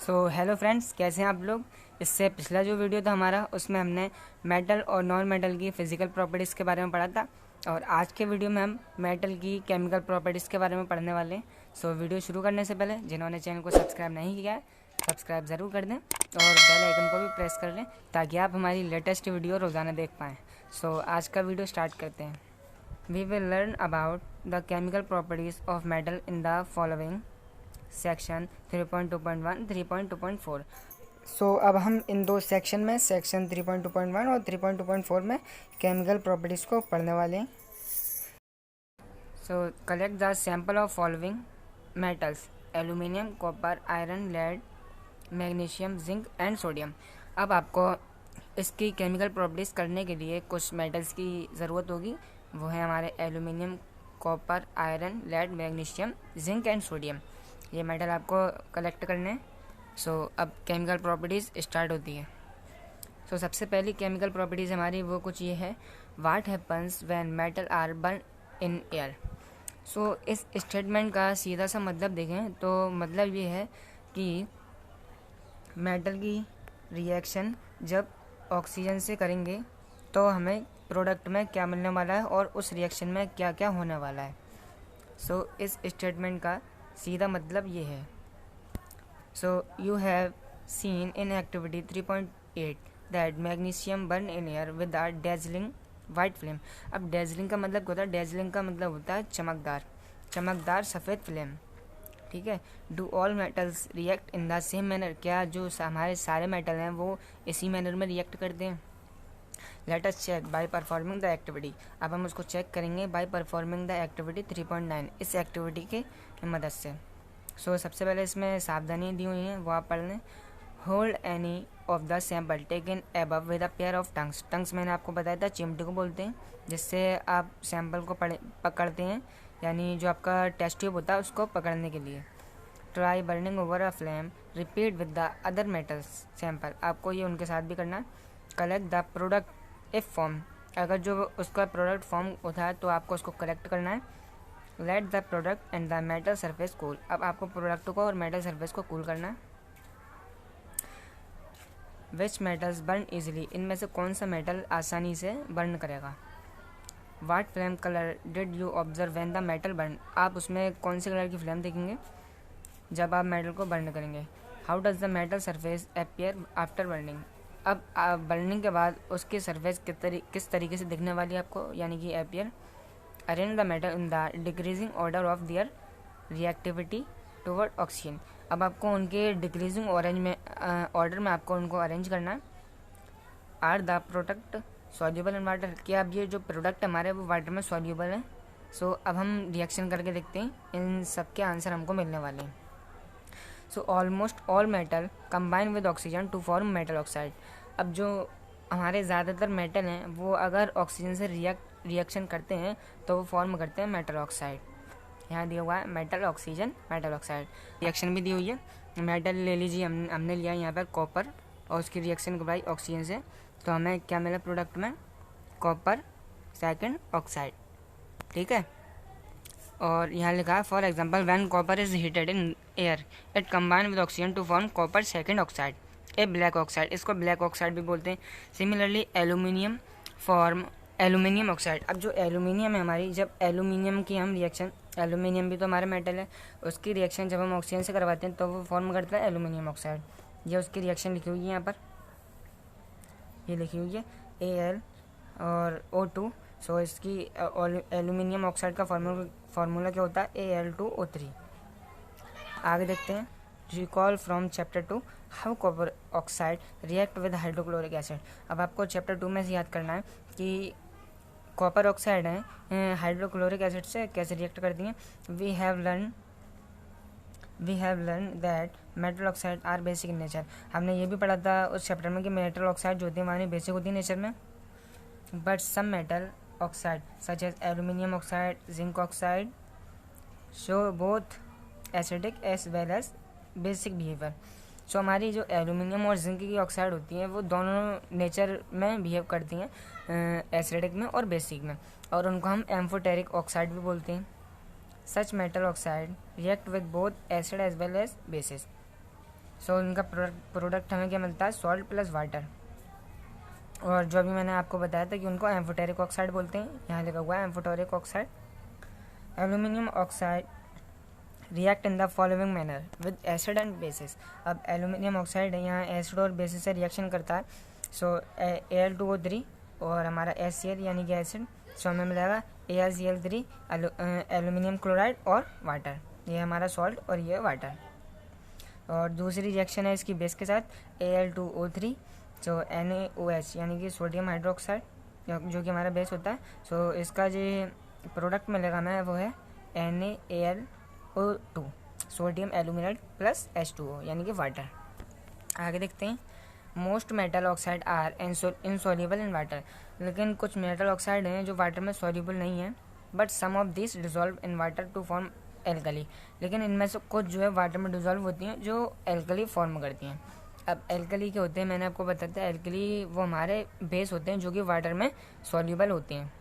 Hello friends, कैसे हैं आप लोग। इससे पिछला जो वीडियो था हमारा, उसमें हमने मेटल और नॉन मेटल की फ़िज़िकल प्रॉपर्टीज़ के बारे में पढ़ा था। और आज के वीडियो में हम मेटल की केमिकल प्रॉपर्टीज़ के बारे में पढ़ने वाले हैं। वीडियो शुरू करने से पहले जिन्होंने चैनल को सब्सक्राइब नहीं किया है, सब्सक्राइब ज़रूर कर दें और बेल आइकन को भी प्रेस कर लें ताकि आप हमारी लेटेस्ट वीडियो रोज़ाना देख पाएँ। आज का वीडियो स्टार्ट करते हैं। We will learn about the chemical properties of metal in the following section 3.2.1 3.2.4। अब हम इन दो सेक्शन में सेक्शन 3.2.1 और 3.2.4 में केमिकल प्रॉपर्टीज़ को पढ़ने वाले हैं। Collect the sample of following metals: aluminium, copper, iron, lead, magnesium, zinc and sodium. अब आपको इसकी केमिकल प्रॉपर्टीज़ करने के लिए कुछ मेटल्स की ज़रूरत होगी। वो है हमारे aluminium, copper, iron, lead, magnesium, zinc and sodium. ये मेटल आपको कलेक्ट करने हैं। अब केमिकल प्रॉपर्टीज़ स्टार्ट होती है। सबसे पहली केमिकल प्रॉपर्टीज़ हमारी वो कुछ ये है: what happens when metal are burn in air. इस स्टेटमेंट का सीधा सा मतलब देखें तो मतलब ये है कि मेटल की रिएक्शन जब ऑक्सीजन से करेंगे तो हमें प्रोडक्ट में क्या मिलने वाला है और उस रिएक्शन में क्या क्या होने वाला है। इस स्टेटमेंट का सीधा मतलब ये है। You have seen in activity 3.8 that magnesium burn in air with a dazzling white flame. अब डेजलिंग का मतलब क्या होता है? डेजलिंग का मतलब होता है चमकदार सफ़ेद फ्लेम। ठीक है। Do all metals react in the same manner. क्या जो हमारे सारे मेटल हैं वो इसी मैनर में रिएक्ट करते हैं? Let us check by performing the activity. अब हम उसको चेक करेंगे बाय परफॉर्मिंग द एक्टिविटी 3.9, इस एक्टिविटी के मदद से। सबसे पहले इसमें सावधानियाँ दी हुई हैं, वो आप पढ़ लें। Hold any of the sample taken above with a pair of tongues. Tongues मैंने आपको बताया था चिमटे को बोलते हैं, जिससे आप सैम्पल को पकड़ते हैं, यानी जो आपका टेस्ट ट्यूब होता है उसको पकड़ने के लिए। Try burning over a flame, repeat with the other metals sample. आपको ये उनके साथ भी करना है। Collect the product if form. अगर जो उसका प्रोडक्ट फॉर्म होता है तो आपको उसको कलेक्ट करना है। Let the product and the metal surface cool. अब आपको प्रोडक्ट को और मेटल सरफेस को कूल करना है। Which metals burn easily. इनमें से कौन सा मेटल आसानी से बर्न करेगा? What flame colour did you observe when the metal burn. आप उसमें कौन से कलर की फ्लेम देखेंगे जब आप मेटल को बर्न करेंगे? How does the metal surface appear after burning. अब बर्निंग के बाद उसकी सरफेस किस तरीके से दिखने वाली है आपको, यानी कि appear. Arrange the metal in the decreasing order of their reactivity toward oxygen. अब आपको उनके डिक्रीजिंग ऑर्डर में आपको उनको अरेंज करना है। Are the product soluble in water. क्या अब ये जो प्रोडक्ट हमारे वो वाटर में सॉल्यूबल है? अब हम रिएक्शन करके देखते हैं, इन सब के आंसर हमको मिलने वाले हैं। Almost all metal combine with oxygen to form metal oxide. अब जो हमारे ज़्यादातर मेटल हैं वो अगर ऑक्सीजन से रिएक्शन करते हैं तो वो फॉर्म करते हैं मेटल ऑक्साइड। यहाँ दिया हुआ है metal oxygen metal oxide. Reaction भी दी हुई है। मेटल ले लीजिए, हमने लिया यहाँ पर कॉपर और उसकी रिएक्शन करवाई ऑक्सीजन से, तो हमें क्या मिला प्रोडक्ट में? Copper second oxide. ठीक है। और यहाँ लिखा है for example when copper is heated in air it combine with oxygen to form copper second oxide a black oxide. इसको ब्लैक ऑक्साइड भी बोलते हैं। Similarly aluminium form aluminium oxide. अब जो एल्यूमिनियम है हमारी, जब एल्यूमिनियम की हम रिएक्शन, एल्यूमिनियम भी तो हमारा मेटल है, उसकी रिएक्शन जब हम ऑक्सीजन से करवाते हैं तो वो फॉर्म करता है एल्यूमिनियम ऑक्साइड। ये उसकी रिएक्शन लिखी हुई है यहाँ पर, ये लिखी हुई है Al और O2। इसकी एल्यूमिनियम ऑक्साइड का फार्मूला क्या होता है? Al2O3। आगे देखते हैं। Recall from chapter 2 how copper oxide react with hydrochloric acid. अब आपको चैप्टर 2 में से याद करना है कि कॉपर ऑक्साइड है हाइड्रोक्लोरिक एसिड से कैसे रिएक्ट करती हैं। We have learn that metal oxide are basic in nature. हमने ये भी पढ़ा था उस चैप्टर में कि मेटल ऑक्साइड जो होती है हमारी बेसिक होती है नेचर में। But some metal oxide such as aluminium oxide, zinc oxide show both acidic as well as basic behaviour. हमारी जो एल्यूमिनियम और जिंक की ऑक्साइड होती हैं वो दोनों नेचर में बिहेव करती हैं, एसिडिक में और बेसिक में, और उनको हम एम्फोटेरिक ऑक्साइड भी बोलते हैं। Such metal oxide react with both acid as well as bases. सो इनका प्रोडक्ट हमें क्या मिलता है, सॉल्ट प्लस वाटर। और जो अभी मैंने आपको बताया था कि उनको एम्फोटेरिक ऑक्साइड बोलते हैं, यहाँ लिखा हुआ है amphoteric oxide. Aluminium oxide react in the following manner with acid and bases. अब एल्यूमिनियम ऑक्साइड यहाँ एसिड और बेसिस से रिएक्शन करता है। सो Al2O3 और हमारा HCl यानी कि एसिड, सो हमें मिलेगा AlCl3 एल्यूमिनियम क्लोराइड और वाटर। ये हमारा सॉल्ट और ये वाटर। और दूसरी रिएक्शन है इसकी बेस के साथ Al2O3 जो NaOH यानी कि सोडियम हाइड्रोक्साइड जो कि हमारा बेस होता है। सो इसका जो प्रोडक्ट मिलेगा हमें वो है NaAlO2 sodium aluminate plus H2O यानी कि वाटर। आगे देखते हैं, most metal oxide are insoluble in water. लेकिन कुछ मेटल ऑक्साइड हैं जो वाटर में सॉल्युबल नहीं है, but some of this dissolve in water to form alkali. लेकिन इनमें से कुछ जो है वाटर में डिजॉल्व होती हैं जो एल्कली फॉर्म करती हैं। अब एल्कली क्या होते हैं मैंने आपको बताया था, एल्कली वो हमारे बेस होते हैं जो कि वाटर में सॉल्युबल होते हैं।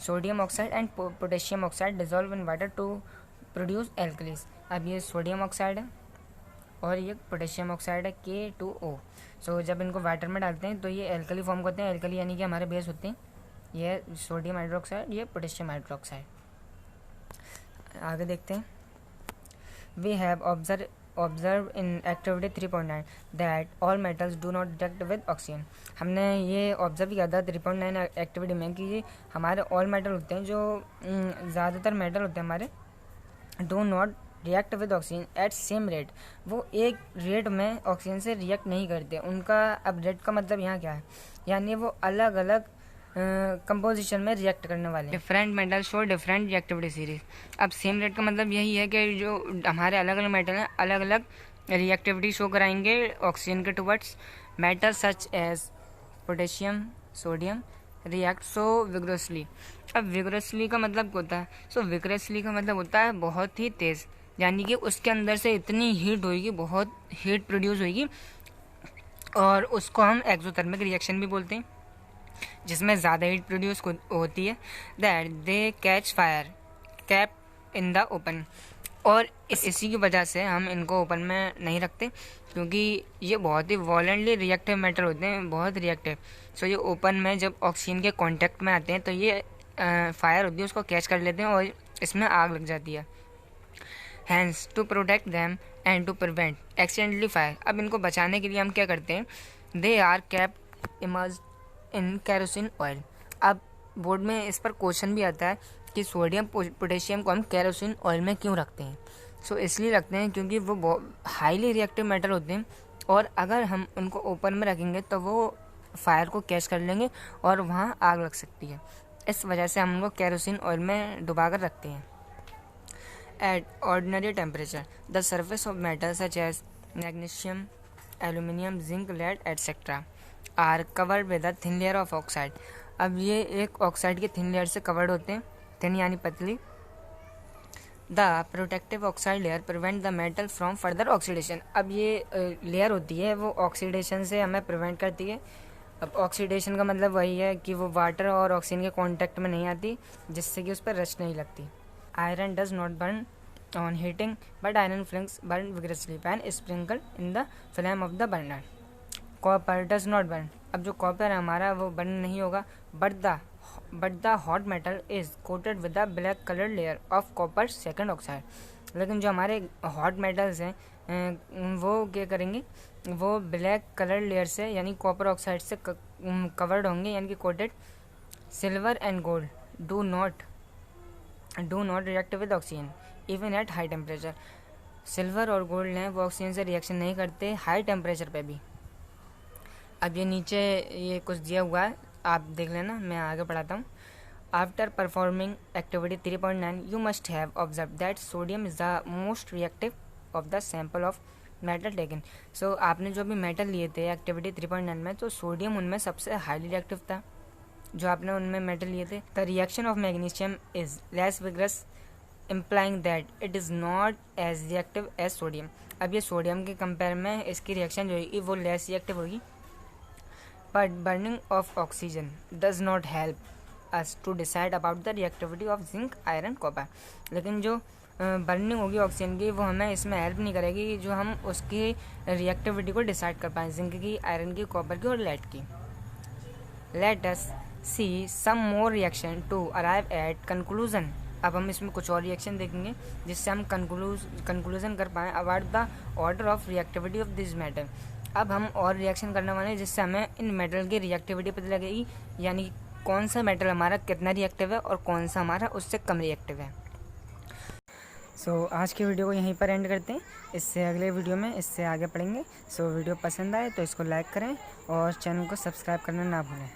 Sodium oxide and potassium oxide dissolve in water to produce alkalis. अब ये सोडियम ऑक्साइड है और ये पोटेशियम ऑक्साइड है K2O। सो जब इनको वाटर में डालते हैं तो ये एल्कली फॉर्म करते हैं। एल्कली यानी कि हमारे बेस होते हैं, ये सोडियम हाइड्रोक्साइड, ये पोटेशियम हाइड्रोक्साइड। आगे देखते हैं, we have observe in activity 3.9 that all metals do not react with oxygen. हमने ये ऑब्जर्व किया था 3.9 एक्टिविटी में कि हमारे ऑल मेटल होते हैं जो ज़्यादातर मेटल होते हैं हमारे do not react with oxygen at same rate. वो एक रेट में ऑक्सीजन से रिएक्ट नहीं करते उनका। अब रेट का मतलब यहाँ क्या है, यानी वो अलग अलग कंपोजिशन में रिएक्ट करने वाले। Different metal show different reactivity series. अब सेम रेट का मतलब यही है कि जो हमारे अलग अलग मेटल हैं अलग अलग रिएक्टिविटी शो कराएंगे ऑक्सीजन के towards. Metal such as potassium sodium react so vigorously. अब विग्रोसली का मतलब क्या होता है, सो विग्रोसली का मतलब होता है बहुत ही तेज़, यानी कि उसके अंदर से इतनी हीट होगी, बहुत हीट प्रोड्यूस होगी, और उसको हम एक्सोथर्मिक रिएक्शन भी बोलते हैं, जिसमें ज़्यादा हीट प्रोड्यूस होती है। That they catch fire cap in the open. और इसी की वजह से हम इनको ओपन में नहीं रखते, क्योंकि ये बहुत ही वॉलेंटली रिएक्टिव मेटल होते हैं, बहुत रिएक्टिव। सो ये ओपन में जब ऑक्सीजन के कांटेक्ट में आते हैं तो ये फायर होती है, उसको कैच कर लेते हैं और इसमें आग लग जाती है। Hence to protect them and to prevent accidentally fire. अब इनको बचाने के लिए हम क्या करते हैं, they are kept immersed in kerosene oil. अब बोर्ड में इस पर क्वेश्चन भी आता है कि सोडियम पोटेशियम को हम कैरोसिन ऑयल में क्यों रखते हैं। सो इसलिए रखते हैं क्योंकि वो हाईली रिएक्टिव मेटल होते हैं, और अगर हम उनको ओपन में रखेंगे तो वो फायर को कैच कर लेंगे और वहाँ आग लग सकती है। इस वजह से हम उनको कैरोसिन ऑयल में डुबा कर रखते हैं। At ordinary temperature the surface of metal such as magnesium aluminium zinc lead etcetera are covered with a thin layer of oxide. अब ये एक ऑक्साइड के थिन लेयर से कवर्ड होते हैं, थिन यानी पतली। The protective oxide layer prevent the metal from further oxidation. अब ये लेयर होती है वो ऑक्सीडेशन से हमें प्रिवेंट करती है। अब ऑक्सीडेशन का मतलब वही है कि वो वाटर और ऑक्सीजन के कॉन्टैक्ट में नहीं आती, जिससे कि उस पर रस्ट नहीं लगती। Iron does not burn on heating but iron flames burn vigorously when sprinkle in the flame of the burner. Copper does not burn. अब जो कॉपर है हमारा वो बर्न नहीं होगा, but the hot metal is coated with the black coloured layer of copper second oxide. लेकिन जो हमारे हॉट मेटल्स हैं वो क्या करेंगे, वो ब्लैक कलर्ड लेयर से यानी कॉपर ऑक्साइड से कवर्ड होंगे, यानी कि coated. Silver and gold do not react with oxygen even at high temperature. Silver और गोल्ड हैं वो ऑक्सीजन से रिएक्शन नहीं करते हाई टेम्परेचर पे भी। अब ये नीचे ये कुछ दिया हुआ है, आप देख लेना, मैं आगे पढ़ाता हूँ। After performing activity 3.9 you must have observe that sodium is the most reactive of the sample of metal taken. So आपने जो भी मेटल लिए थे एक्टिविटी 3.9 में, तो सोडियम उनमें सबसे हाईली रिएक्टिव था जो आपने उनमें मेटल लिए थे। The reaction of magnesium is less vigorous implying that it is not as reactive as sodium. अब ये सोडियम के कंपेयर में इसकी रिएक्शन जो होगी वो लेस रिएक्टिव होगी। But burning of oxygen does not help us to decide about the reactivity of zinc iron copper. लेकिन जो बर्निंग होगी ऑक्सीजन की वो हमें इसमें हेल्प नहीं करेगी जो हम उसकी रिएक्टिविटी को डिसाइड कर पाएँ, जिंक की, आयरन की, कॉपर की और लेड की। Let us see some more reaction to arrive at conclusion. अब हम इसमें कुछ और रिएक्शन देखेंगे जिससे हम कंक्लूजन कर पाएँ about the order of reactivity of this metal. अब हम और रिएक्शन करने वाले हैं जिससे हमें इन मेटल की रिएक्टिविटी पता लगेगी, यानी कौन सा मेटल हमारा कितना रिएक्टिव है और कौन सा हमारा उससे कम रिएक्टिव है। सो आज की वीडियो को यहीं पर एंड करते हैं। इससे अगले वीडियो में इससे आगे पढ़ेंगे। सो वीडियो पसंद आए तो इसको लाइक करें और चैनल को सब्सक्राइब करना ना भूलें।